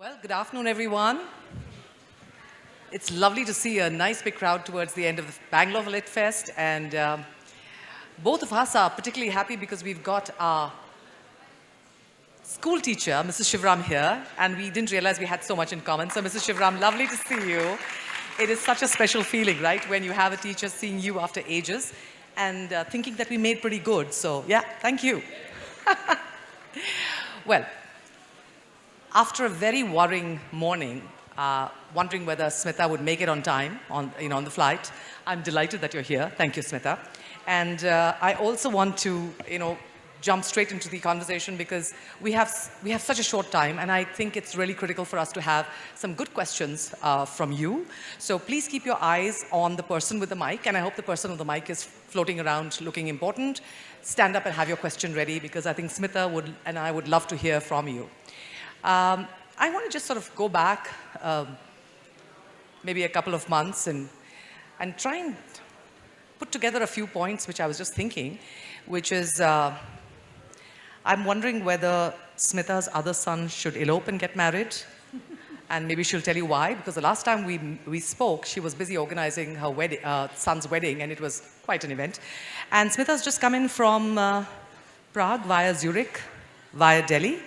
Well, good afternoon, everyone. It's lovely to see a nice big crowd towards the end of the Bangalore Lit Fest, and both of us are particularly happy because we've got our school teacher, Mrs. Shivram, here, and we didn't realize we had so much in common. So, Mrs. Shivram, lovely to see you. It is such a special feeling, right, when you have a teacher seeing you after ages and thinking that we made pretty good. So, yeah, thank you. Well, after a very worrying morning, wondering whether Smita would make it on time on the flight, I'm delighted that you're here. Thank you, Smita. And I also want to, jump straight into the conversation because we have such a short time, and I think it's really critical for us to have some good questions from you. So please keep your eyes on the person with the mic, and I hope the person with the mic is floating around looking important. Stand up and have your question ready because I think Smita and I would love to hear from you. I want to just sort of go back maybe a couple of months and try and put together a few points which I was just thinking, which is I'm wondering whether Smita's other son should elope and get married, and maybe she'll tell you why, because the last time we spoke, she was busy organizing her son's wedding, and it was quite an event. And Smita's just come in from Prague via Zurich, via Delhi.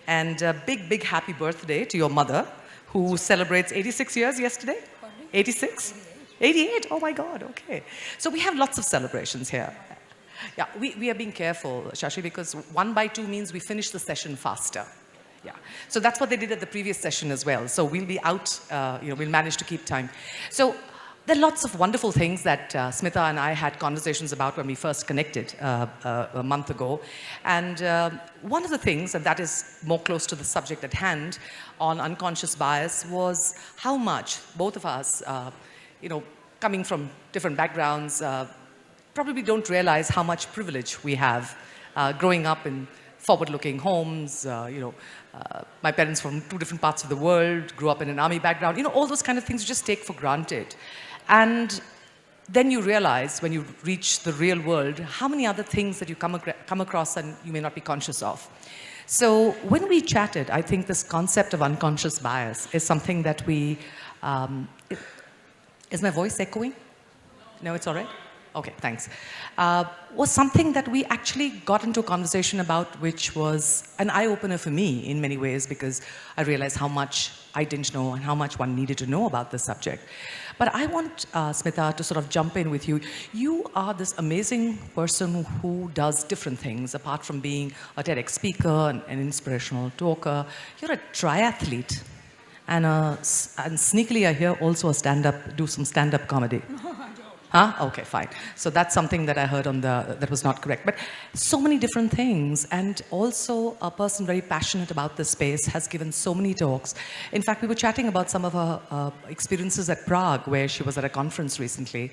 And a big, big happy birthday to your mother, who celebrates 86 years yesterday? 86? 88? Oh my God, okay. So we have lots of celebrations here. Yeah, we are being careful, Shashi, because 1 by 2 means we finish the session faster. Yeah, so that's what they did at the previous session as well. So we'll be out, we'll manage to keep time. So there are lots of wonderful things that Smita and I had conversations about when we first connected a month ago. And one of the things, and that is more close to the subject at hand, on unconscious bias, was how much both of us, coming from different backgrounds, probably don't realize how much privilege we have growing up in forward-looking homes. My parents from 2 different parts of the world, grew up in an army background. All those kind of things you just take for granted. And then you realize when you reach the real world, how many other things that you come across and you may not be conscious of. So when we chatted, I think this concept of unconscious bias is something that we, is my voice echoing? No, it's all right? Okay, thanks. Was something that we actually got into a conversation about, which was an eye-opener for me in many ways, because I realized how much I didn't know and how much one needed to know about this subject. But I want Smita to sort of jump in with you. You are this amazing person who does different things, apart from being a TEDx speaker, an inspirational talker. You're a triathlete, and sneakily I hear also do some stand-up comedy. Huh? Okay, fine. So that's something that I heard that was not correct. But so many different things, and also a person very passionate about this space has given so many talks. In fact, we were chatting about some of her experiences at Prague, where she was at a conference recently,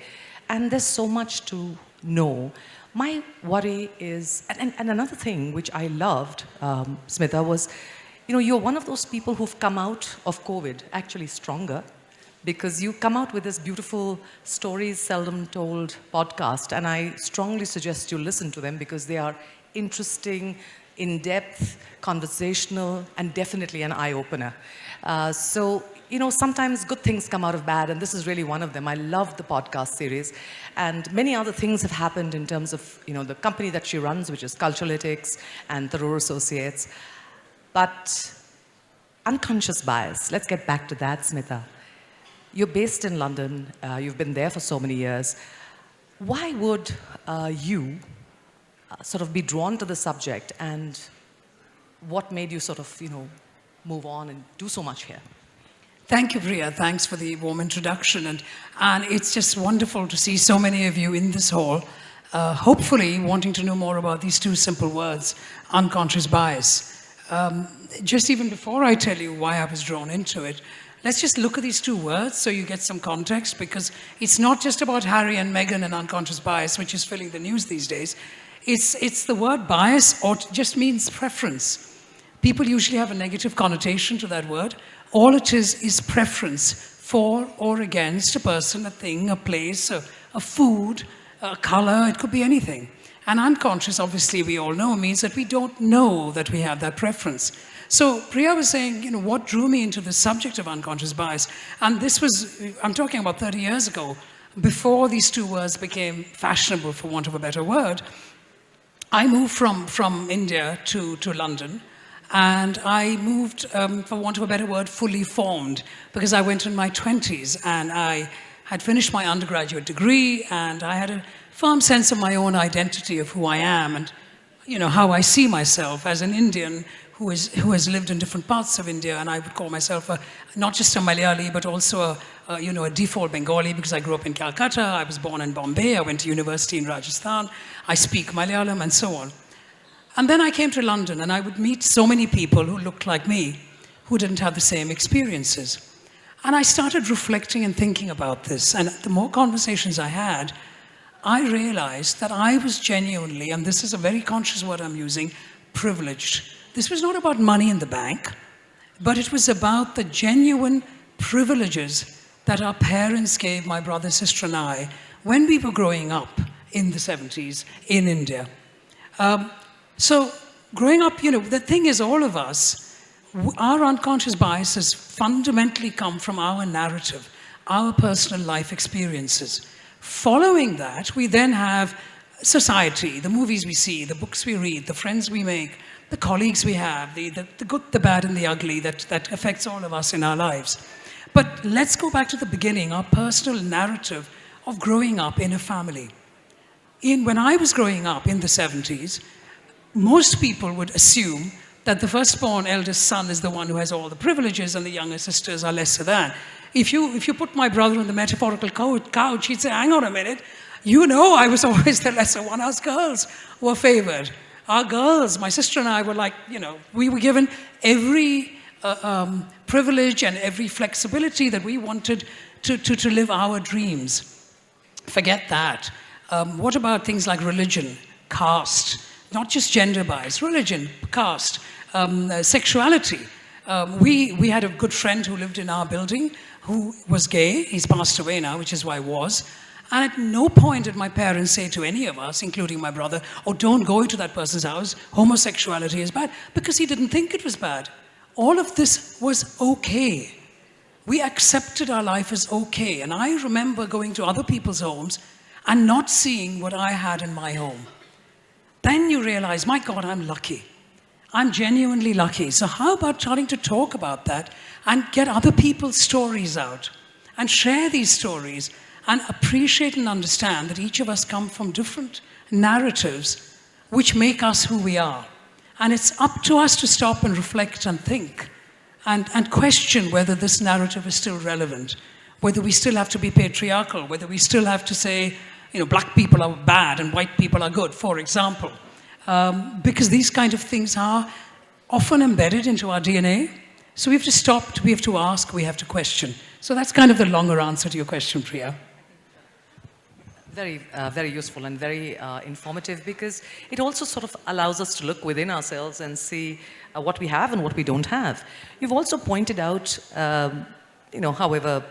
and there's so much to know. My worry is, and another thing which I loved, Smita, was, you're one of those people who've come out of COVID actually stronger, because you come out with this beautiful Stories Seldom Told podcast, and I strongly suggest you listen to them because they are interesting, in-depth, conversational, and definitely an eye-opener. Sometimes good things come out of bad, and this is really one of them. I love the podcast series, and many other things have happened in terms of, the company that she runs, which is Culturalytics and Tharoor Associates. But unconscious bias, let's get back to that, Smita. You're based in London, you've been there for so many years. Why would you sort of be drawn to the subject, and what made you sort of, move on and do so much here? Thank you, Priya. Thanks for the warm introduction. And it's just wonderful to see so many of you in this hall, hopefully wanting to know more about these 2 simple words, unconscious bias. Just even before I tell you why I was drawn into it, let's just look at these 2 words so you get some context, because it's not just about Harry and Meghan and unconscious bias, which is filling the news these days. It's the word bias, or just means preference. People usually have a negative connotation to that word. All it is preference for or against a person, a thing, a place, a food, a color. It could be anything. And unconscious, obviously, we all know, means that we don't know that we have that preference. So Priya was saying, what drew me into the subject of unconscious bias? And this was, I'm talking about 30 years ago, before these two words became fashionable, for want of a better word. I moved from India to London, and I moved, for want of a better word, fully formed, because I went in my 20s, and I had finished my undergraduate degree, and I had a firm sense of my own identity of who I am, and how I see myself as an Indian who has lived in different parts of India, and I would call myself not just a Malayali, but also a default Bengali, because I grew up in Calcutta, I was born in Bombay, I went to university in Rajasthan, I speak Malayalam, and so on. And then I came to London, and I would meet so many people who looked like me, who didn't have the same experiences. And I started reflecting and thinking about this, and the more conversations I had, I realized that I was genuinely, and this is a very conscious word I'm using, privileged. This was not about money in the bank, but it was about the genuine privileges that our parents gave my brother, sister, and I when we were growing up in the 70s in India. So growing up, the thing is, all of us, our unconscious biases fundamentally come from our narrative, our personal life experiences. Following that, we then have society, the movies we see, the books we read, the friends we make, the colleagues we have, the good, the bad, and the ugly that affects all of us in our lives. But let's go back to the beginning, our personal narrative of growing up in a family. When I was growing up in the 70s, most people would assume that the firstborn eldest son is the one who has all the privileges and the younger sisters are lesser than. If you put my brother on the metaphorical couch, he'd say, hang on a minute, I was always the lesser one. Us girls were favored. Our girls, my sister and I were like, we were given every privilege and every flexibility that we wanted to live our dreams. Forget that. What about things like religion, caste, not just gender bias, religion, caste, sexuality. We had a good friend who lived in our building who was gay. He's passed away now, which is why I was. And at no point did my parents say to any of us, including my brother, oh, don't go into that person's house, homosexuality is bad, because he didn't think it was bad. All of this was okay. We accepted our life as okay. And I remember going to other people's homes and not seeing what I had in my home. Then you realize, my God, I'm lucky. I'm genuinely lucky. So how about starting to talk about that and get other people's stories out and share these stories and appreciate and understand that each of us come from different narratives which make us who we are. And it's up to us to stop and reflect and think and question whether this narrative is still relevant, whether we still have to be patriarchal, whether we still have to say, black people are bad and white people are good, for example. Because these kind of things are often embedded into our DNA. So we have to stop, we have to ask, we have to question. So that's kind of the longer answer to your question, Priya. Very, very useful and very informative, because it also sort of allows us to look within ourselves and see what we have and what we don't have. You've also pointed out, however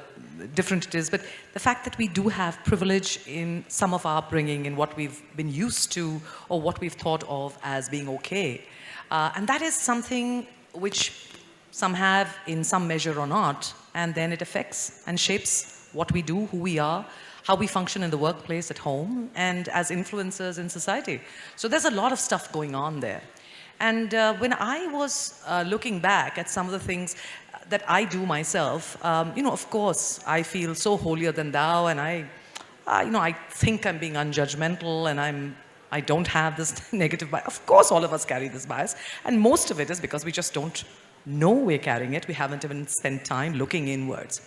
different it is, but the fact that we do have privilege in some of our upbringing, in what we've been used to or what we've thought of as being okay. And that is something which some have in some measure or not, and then it affects and shapes what we do, who we are, how we function in the workplace, at home, and as influencers in society. So there's a lot of stuff going on there. And when I was looking back at some of the things that I do myself, of course, I feel so holier than thou, and I think I'm being unjudgmental, and I don't have this negative bias. Of course, all of us carry this bias, and most of it is because we just don't know we're carrying it. We haven't even spent time looking inwards.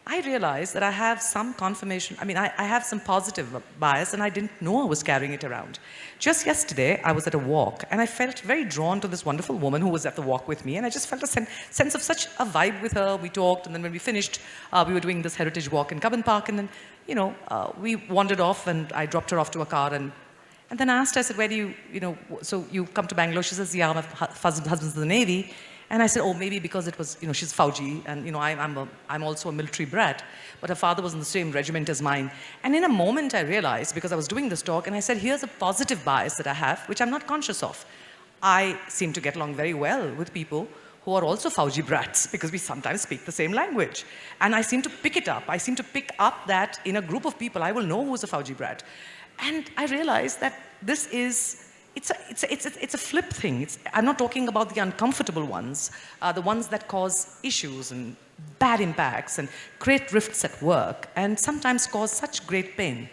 I realized that I have some confirmation. I have some positive bias, and I didn't know I was carrying it around. Just yesterday, I was at a walk, and I felt very drawn to this wonderful woman who was at the walk with me, and I just felt a sense of such a vibe with her. We talked, and then when we finished, we were doing this heritage walk in Cubbon Park, and then, we wandered off, and I dropped her off to a car, and then I asked her, I said, where do you, so you come to Bangalore? She says, yeah, my husband's in the Navy. And I said, oh, maybe because it was, she's Fauji, and, I'm also a military brat, but her father was in the same regiment as mine. And in a moment I realized, because I was doing this talk, and I said, here's a positive bias that I have, which I'm not conscious of. I seem to get along very well with people who are also Fauji brats because we sometimes speak the same language. And I seem to pick it up. I seem to pick up that in a group of people, I will know who's a Fauji brat. And I realize that this is, it's a flip thing. I'm not talking about the uncomfortable ones, the ones that cause issues and bad impacts and create rifts at work and sometimes cause such great pain.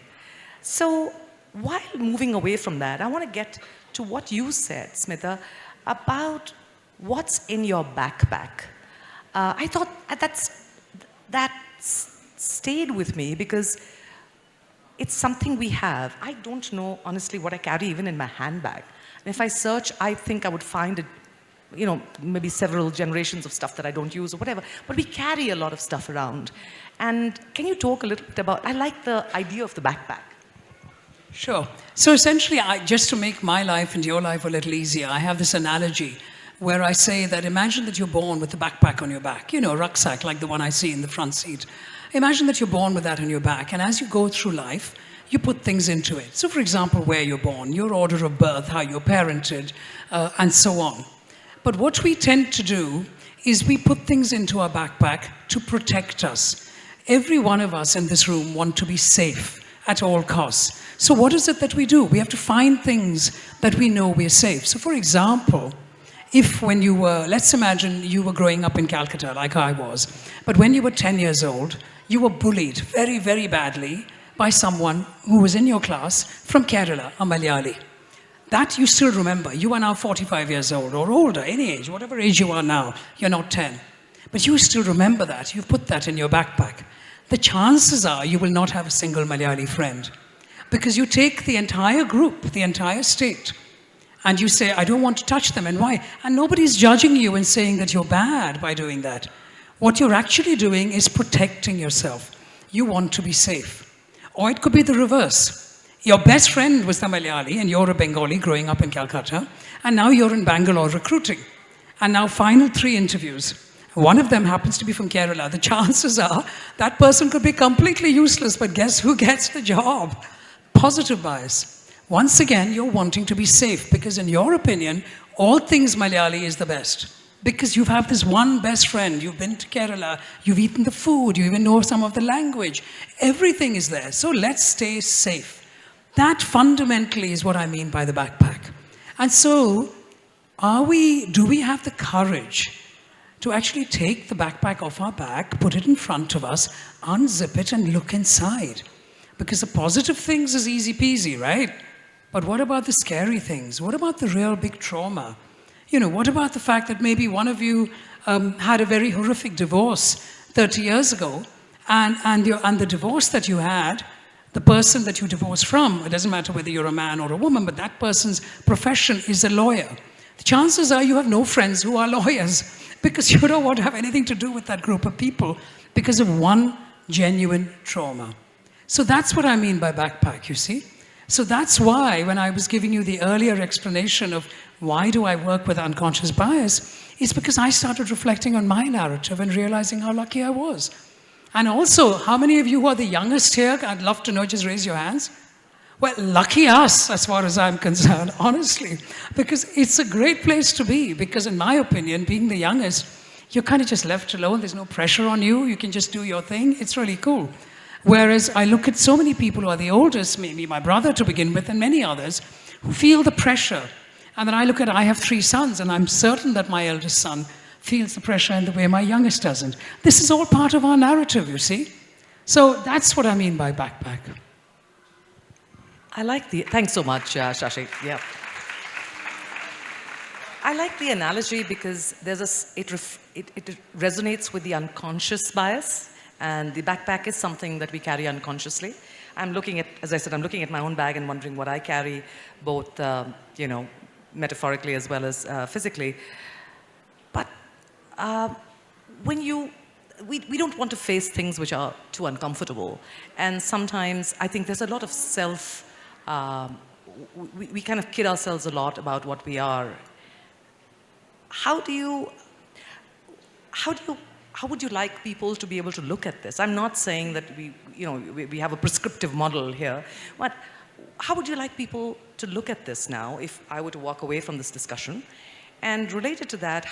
So while moving away from that, I want to get to what you said, Smita, about what's in your backpack. I thought that stayed with me because it's something we have. I don't know, honestly, what I carry even in my handbag. And if I search, I think I would find it, maybe several generations of stuff that I don't use or whatever. But we carry a lot of stuff around. And can you talk a little bit about, I like the idea of the backpack. Sure. So essentially, just to make my life and your life a little easier, I have this analogy where I say that imagine that you're born with a backpack on your back, a rucksack like the one I see in the front seat. Imagine that you're born with that on your back, and as you go through life, you put things into it. So for example, where you're born, your order of birth, how you're parented, and so on. But what we tend to do is we put things into our backpack to protect us. Every one of us in this room want to be safe at all costs. So what is it that we do? We have to find things that we know we're safe. So for example, if when you were, let's imagine you were growing up in Calcutta like I was, but when you were 10 years old, you were bullied very, very badly by someone who was in your class from Kerala, a Malayali. That you still remember. You are now 45 years old or older, any age, whatever age you are now, you're not 10. But you still remember that. You've put that in your backpack. The chances are you will not have a single Malayali friend because you take the entire group, the entire state, and you say, I don't want to touch them, and why? And nobody's judging you and saying that you're bad by doing that. What you're actually doing is protecting yourself. You want to be safe. Or it could be the reverse. Your best friend was the Malayali, and you're a Bengali growing up in Calcutta, and now you're in Bangalore recruiting. And now final 3 interviews. One of them happens to be from Kerala. The chances are that person could be completely useless, but guess who gets the job? Positive bias. Once again, you're wanting to be safe because in your opinion, all things Malayali is the best. Because you have this one best friend, you've been to Kerala, you've eaten the food, you even know some of the language. Everything is there. So let's stay safe. That fundamentally is what I mean by the backpack. And so, do we have the courage to actually take the backpack off our back, put it in front of us, unzip it and look inside? Because the positive things is easy peasy, right? But what about the scary things? What about the real big trauma? What about the fact that maybe one of you had a very horrific divorce 30 years ago, and the divorce that you had, the person that you divorced from, it doesn't matter whether you're a man or a woman, but that person's profession is a lawyer. The chances are you have no friends who are lawyers because you don't want to have anything to do with that group of people because of one genuine trauma. So that's what I mean by backpack, you see? So that's why when I was giving you the earlier explanation of why do I work with unconscious bias, it's because I started reflecting on my narrative and realizing how lucky I was. And also, how many of you who are the youngest here, I'd love to know, just raise your hands. Well, lucky us, as far as I'm concerned, honestly, because it's a great place to be, because in my opinion, being the youngest, you're kind of just left alone, there's no pressure on you, you can just do your thing, it's really cool. Whereas I look at so many people who are the oldest, maybe my brother to begin with, and many others, who feel the pressure. And then I have 3 sons, and I'm certain that my eldest son feels the pressure in the way my youngest doesn't. This is all part of our narrative, you see. So that's what I mean by backpack. Thanks so much, Shashi. Yeah. I like the analogy because it resonates with the unconscious bias, and the backpack is something that we carry unconsciously. As I said, I'm looking at my own bag and wondering what I carry, both, metaphorically as well as physically. But we don't want to face things which are too uncomfortable. And sometimes I think there's a lot of we kind of kid ourselves a lot about what we are. How would you like people to be able to look at this? I'm not saying that we have a prescriptive model here, but how would you like people to look at this now if I were to walk away from this discussion? And related to that,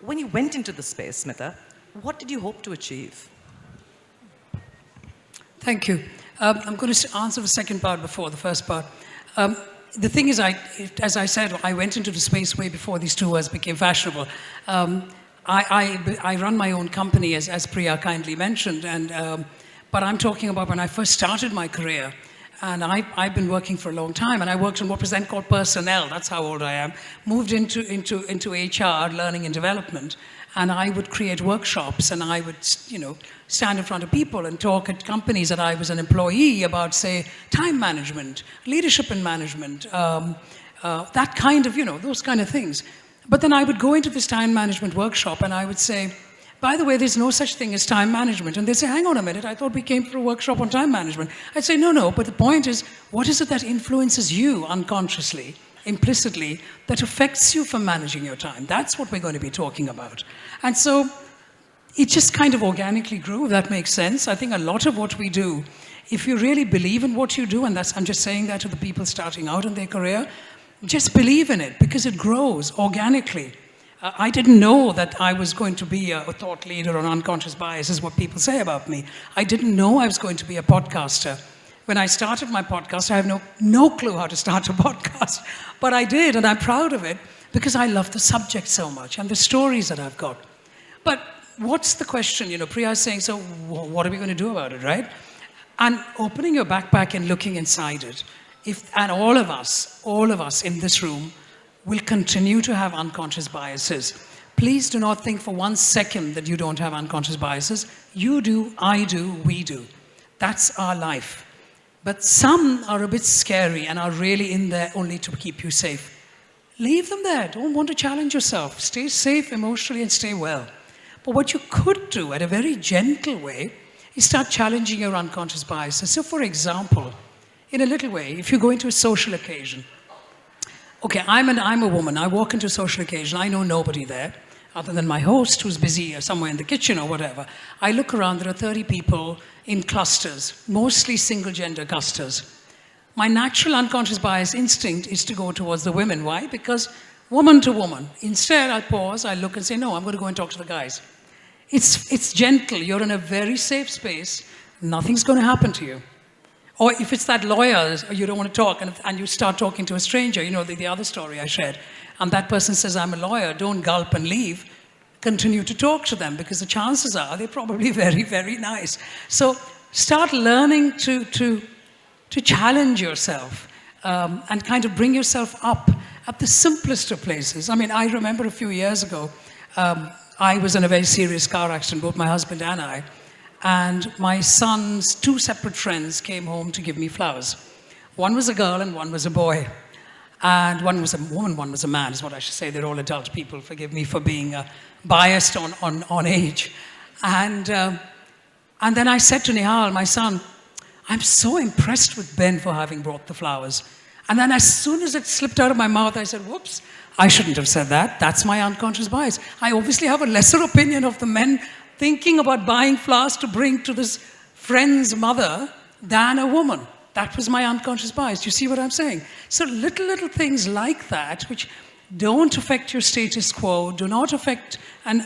when you went into the space, Smita, what did you hope to achieve? Thank you. I'm going to answer the second part before the first part. The thing is, as I said, I went into the space way before these two words became fashionable. I run my own company, as Priya kindly mentioned, but I'm talking about when I first started my career. And I've been working for a long time, and I worked in what was then called personnel. That's how old I am. Moved into HR, learning and development, and I would create workshops, and I would, stand in front of people and talk at companies that I was an employee about, say, time management, leadership and management, that kind of, those kind of things. But then I would go into this time management workshop, and I would say, by the way, there's no such thing as time management. And they'd say, hang on a minute, I thought we came for a workshop on time management. I'd say, no, but the point is, what is it that influences you unconsciously, implicitly, that affects you from managing your time? That's what we're going to be talking about. And so it just kind of organically grew, if that makes sense. I think a lot of what we do, if you really believe in what you do, and I'm just saying that to the people starting out in their career, just believe in it, because it grows organically. I didn't know that I was going to be a thought leader on unconscious bias, is what people say about me. I didn't know I was going to be a podcaster. When I started my podcast, I have no clue how to start a podcast. But I did, and I'm proud of it, because I love the subject so much and the stories that I've got. But what's the question? Priya is saying, so what are we going to do about it, right? And opening your backpack and looking inside it, and all of us in this room, will continue to have unconscious biases. Please do not think for 1 second that you don't have unconscious biases. You do, I do, we do. That's our life. But some are a bit scary and are really in there only to keep you safe. Leave them there. Don't want to challenge yourself. Stay safe emotionally and stay well. But what you could do at a very gentle way is start challenging your unconscious biases. So for example, in a little way, if you go into a social occasion, okay, I'm a woman. I walk into a social occasion. I know nobody there other than my host who's busy somewhere in the kitchen or whatever. I look around. There are 30 people in clusters, mostly single-gender clusters. My natural unconscious bias instinct is to go towards the women. Why? Because woman to woman. Instead, I pause, I look and say, no, I'm going to go and talk to the guys. It's gentle. You're in a very safe space. Nothing's going to happen to you. Or if it's that lawyer, you don't want to talk, and you start talking to a stranger, the other story I shared, and that person says, I'm a lawyer, don't gulp and leave. Continue to talk to them, because the chances are they're probably very, very nice. So start learning to challenge yourself and kind of bring yourself up at the simplest of places. I mean, I remember a few years ago, I was in a very serious car accident, both my husband and I. And my son's 2 separate friends came home to give me flowers. One was a girl and one was a boy. And one was a woman, one was a man, is what I should say. They're all adult people. Forgive me for being biased on age. And then I said to Nihal, my son, I'm so impressed with Ben for having brought the flowers. And then as soon as it slipped out of my mouth, I said, whoops, I shouldn't have said that. That's my unconscious bias. I obviously have a lesser opinion of the men thinking about buying flowers to bring to this friend's mother than a woman. That was my unconscious bias. Do you see what I'm saying? So little things like that, which don't affect your status quo, do not affect and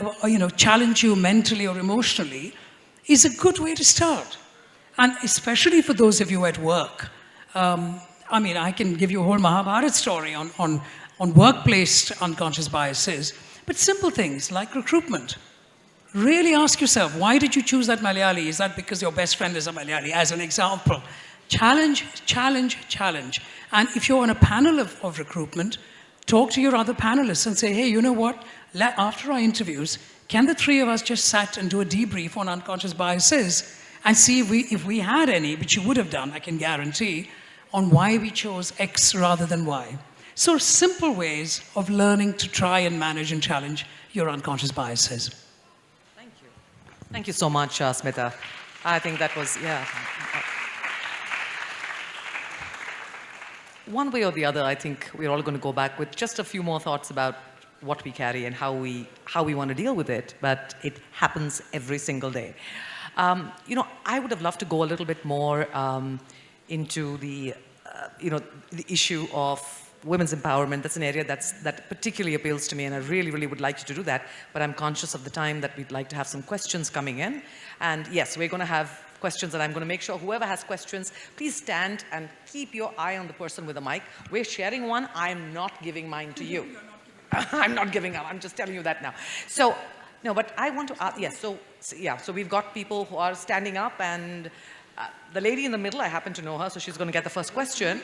challenge you mentally or emotionally, is a good way to start. And especially for those of you at work. I can give you a whole Mahabharata story on workplace unconscious biases, but simple things like recruitment. Really ask yourself, why did you choose that Malayali? Is that because your best friend is a Malayali? As an example. Challenge. And if you're on a panel of recruitment, talk to your other panelists and say, hey, you know what? After our interviews, can the 3 of us just sat and do a debrief on unconscious biases and see if we had any, which you would have done, I can guarantee, on why we chose X rather than Y. So simple ways of learning to try and manage and challenge your unconscious biases. Thank you so much, Smita. I think that was, One way or the other, I think we're all going to go back with just a few more thoughts about what we carry and how we want to deal with it. But it happens every single day. I would have loved to go a little bit more into the, the issue of women's empowerment. That's an area that particularly appeals to me, and I really, really would like you to do that. But I'm conscious of the time that we'd like to have some questions coming in. And yes, we're going to have questions, and I'm going to make sure whoever has questions, please stand and keep your eye on the person with the mic. We're sharing one. I'm not giving mine to you. I'm not giving up. I'm just telling you that now. So, no, but I want to ask, yes, so we've got people who are standing up, and the lady in the middle, I happen to know her, so she's going to get the first question.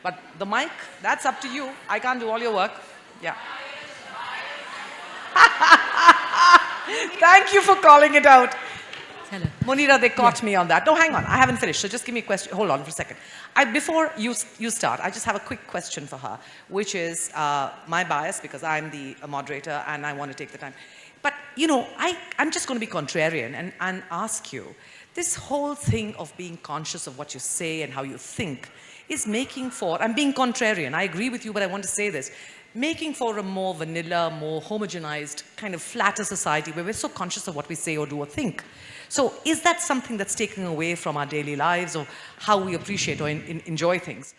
But the mic, that's up to you. I can't do all your work. Yeah. Thank you for calling it out. Hello. Monira, they caught me on that. No, hang on. I haven't finished. So just give me a question. Hold on for a second. Before you start, I just have a quick question for her, which is my bias, because I'm the moderator and I want to take the time. But, I'm just going to be contrarian and ask you, this whole thing of being conscious of what you say and how you think is making for, I'm being contrarian, I agree with you, but I want to say this, making for a more vanilla, more homogenized, kind of flatter society where we're so conscious of what we say or do or think. So is that something that's taken away from our daily lives or how we appreciate or enjoy things?